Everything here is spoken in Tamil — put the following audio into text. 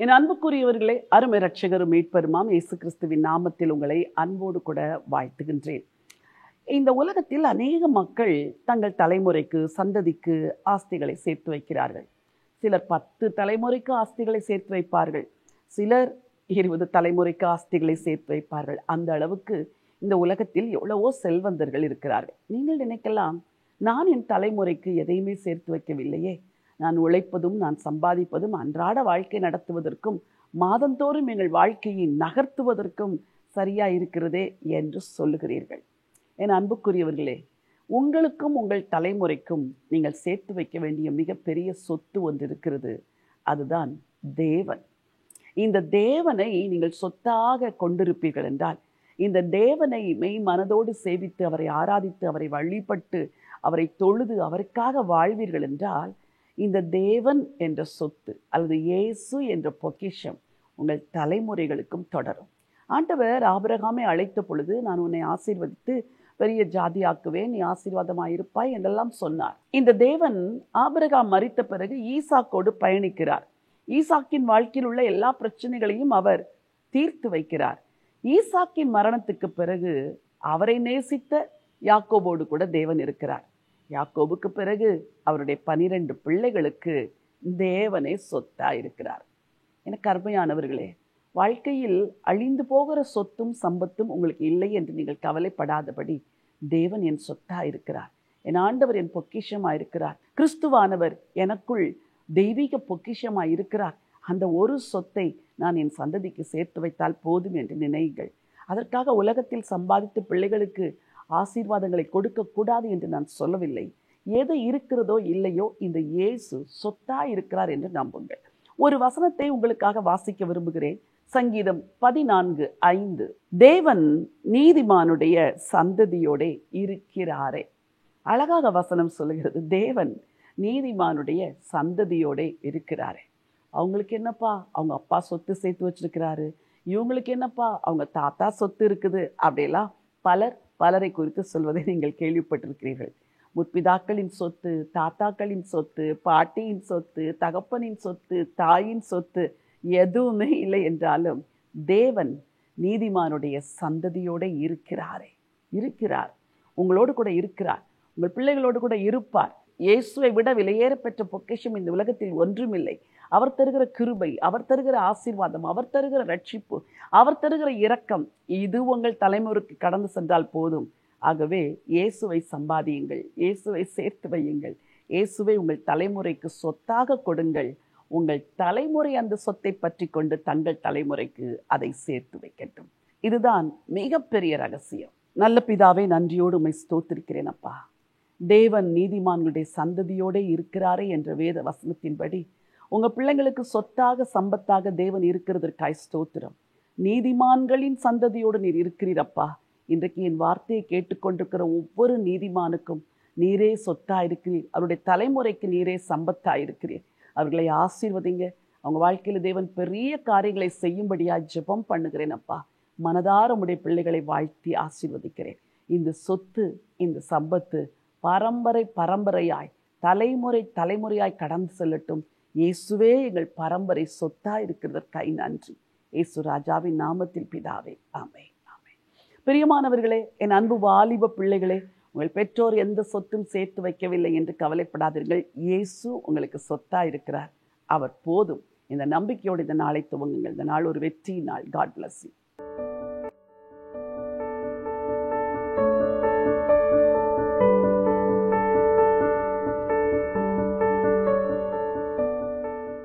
என் அன்புக்குரியவர்களே, அருமை ரட்சகரும் மீட்பெருமாம் இயேசு கிறிஸ்துவின் நாமத்தில் உங்களை அன்போடு கூட வாழ்த்துகின்றேன். இந்த உலகத்தில் அநேக மக்கள் தங்கள் தலைமுறைக்கு, சந்ததிக்கு ஆஸ்திகளை சேர்த்து வைக்கிறார்கள். சிலர் 10 தலைமுறைக்கு ஆஸ்திகளை சேர்த்து வைப்பார்கள். சிலர் 20 தலைமுறைக்கு ஆஸ்திகளை சேர்த்து வைப்பார்கள். அந்த அளவுக்கு இந்த உலகத்தில் எவ்வளவோ செல்வந்தர்கள் இருக்கிறார்கள். நீங்கள் நினைக்கலாம், நான் என் தலைமுறைக்கு எதையுமே சேர்த்து வைக்கவில்லையே, நான் உழைப்பதும் நான் சம்பாதிப்பதும் அன்றாட வாழ்க்கை நடத்துவதற்கும் மாதந்தோறும் எங்கள் வாழ்க்கையை நகர்த்துவதற்கும் சரியா இருக்கிறதே என்று சொல்லுகிறீர்கள். என் அன்புக்குரியவர்களே, உங்களுக்கும் உங்கள் தலைமுறைக்கும் நீங்கள் சேர்த்து வைக்க வேண்டிய மிகப்பெரிய சொத்து ஒன்று இருக்கிறது. அதுதான் தேவன். இந்த தேவனை நீங்கள் சொத்தாக கொண்டிருப்பீர்கள் என்றால், இந்த தேவனை மெய் மனதோடு சேவித்து அவரை ஆராதித்து அவரை வழிபட்டு அவரை தொழுது அவருக்காக வாழ்வீர்கள் என்றால், இந்த தேவன் என்ற சொத்து அல்லது இயேசு என்ற பொக்கிஷம் உங்கள் தலைமுறைகளுக்கும் தொடரும். ஆண்டவர் ஆபிரகாமை அழைத்த பொழுது, நான் உன்னை ஆசீர்வதித்து பெரிய ஜாதியாக்குவேன், நீ ஆசீர்வாதமாயிருப்பாய் என்றெல்லாம் சொன்னார். இந்த தேவன் ஆபிரகாம் மரித்த பிறகு ஈசாக்கோடு பயணிக்கிறார். ஈசாக்கின் வாழ்க்கையில் உள்ள எல்லா பிரச்சனைகளையும் அவர் தீர்த்து வைக்கிறார். ஈசாக்கின் மரணத்துக்கு பிறகு அவரை நேசித்த யாக்கோபோடு கூட தேவன் இருக்கிறார். யாக்கோபுக்கு பிறகு அவருடைய 12 பிள்ளைகளுக்கு தேவனே சொத்தா இருக்கிறார். எனக்கு அருமையானவர்களே, வாழ்க்கையில் அழிந்து போகிற சொத்தும் சம்பத்தும் உங்களுக்கு இல்லை என்று நீங்கள் கவலைப்படாதபடி, தேவன் என் சொத்தா இருக்கிறார், என் ஆண்டவர் என் பொக்கிஷமா இருக்கிறார், கிறிஸ்துவானவர் எனக்குள் தெய்வீக பொக்கிஷமா இருக்கிறார். அந்த ஒரு சொத்தை நான் என் சந்ததிக்கு சேர்த்து வைத்தால் போதும் என்று நினையுங்கள். அதற்காக உலகத்தில் சம்பாதித்து பிள்ளைகளுக்கு ஆசீர்வாதங்களை கொடுக்கக்கூடாது என்று நான் சொல்லவில்லை. எது இருக்கிறதோ இல்லையோ, இந்த இயேசு சொத்தா இருக்கிறார் என்று நம்புங்கள். ஒரு வசனத்தை உங்களுக்காக வாசிக்க விரும்புகிறேன். சங்கீதம் 14:5. தேவன் நீதிமானுடைய சந்ததியோட இருக்கிறாரே. அழகாக வசனம் சொல்லுகிறது, தேவன் நீதிமானுடைய சந்ததியோட இருக்கிறாரே. அவங்களுக்கு என்னப்பா, அவங்க அப்பா சொத்து சேர்த்து வச்சிருக்கிறாரு, இவங்களுக்கு என்னப்பா அவங்க தாத்தா சொத்து இருக்குது, அப்படியெல்லாம் பலரை குறித்து சொல்வதை நீங்கள் கேள்விப்பட்டிருக்கிறீர்கள். முற்பிதாக்களின் சொத்து, தாத்தாக்களின் சொத்து, பாட்டியின் சொத்து, தகப்பனின் சொத்து, தாயின் சொத்து எதுவுமே இல்லை என்றாலும், தேவன் நீதிமானுடைய சந்ததியோடு இருக்கிறார். உங்களோடு கூட இருக்கிறார், உங்கள் பிள்ளைகளோடு கூட இருப்பார். இயேசுவை விட விலையேற பெற்ற பொக்கிஷம் இந்த உலகத்தில் ஒன்றுமில்லை. அவர் தருகிற கிருபை, அவர் தருகிற ஆசீர்வாதம், அவர் தருகிற ரட்சிப்பு, அவர் தருகிற இரக்கம், இது உங்கள் தலைமுறைக்கு கடந்து சென்றால் போதும். ஆகவே இயேசுவை சம்பாதியுங்கள், இயேசுவை சேர்த்து வையுங்கள், இயேசுவை உங்கள் தலைமுறைக்கு சொத்தாக கொடுங்கள். உங்கள் தலைமுறை அந்த சொத்தை பற்றி கொண்டு தங்கள் தலைமுறைக்கு அதை சேர்த்து வைக்கட்டும். இதுதான் மிகப்பெரிய ரகசியம். நல்ல பிதாவே, நன்றியோடு உம்மை ஸ்தோத்திரிக்கிறேன் அப்பா. தேவன் நீதிமான்களுடைய சந்ததியோடு இருக்கிறாரே என்ற வேத வசனத்தின்படி உங்கள் பிள்ளைங்களுக்கு சொத்தாக சம்பத்தாக தேவன் இருக்கிறதற்காய் ஸ்தோத்திரம். நீதிமான்களின் சந்ததியோடு நீர் இருக்கிறீரப்பா. இன்றைக்கு என் வார்த்தையை கேட்டுக்கொண்டிருக்கிற ஒவ்வொரு நீதிமானுக்கும் நீரே சொத்தா இருக்கிறீர், அவருடைய தலைமுறைக்கு நீரே சம்பத்தா இருக்கிறீர். அவர்களை ஆசீர்வதிங்க. அவங்க வாழ்க்கையில் தேவன் பெரிய காரியங்களை செய்யும்படியாக ஜெபம் பண்ணுகிறேன் அப்பா. மனதார உடைய பிள்ளைகளை வாழ்த்தி ஆசீர்வதிக்கிறேன். இந்த சொத்து, இந்த சம்பத்து பரம்பரையாய் தலைமுறையாய் கடந்து செல்லட்டும். இயேசுவே எங்கள் பரம்பரை சொத்தா இருக்கிறதற்காய் நன்றி. இயேசு ராஜாவின் நாமத்தில் பிதாவே, ஆமென். பிரியமானவர்களே, என் அன்பு வாலிப பிள்ளைகளே, உங்கள் பெற்றோர் எந்த சொத்தும் சேர்த்து வைக்கவில்லை என்று கவலைப்படாதீர்கள். இயேசு உங்களுக்கு சொத்தா இருக்கிறார், அவர் போதும். இந்த நம்பிக்கையோடு இந்த நாளை துவங்குங்கள். இந்த நாள் ஒரு வெற்றி நாள். God bless you.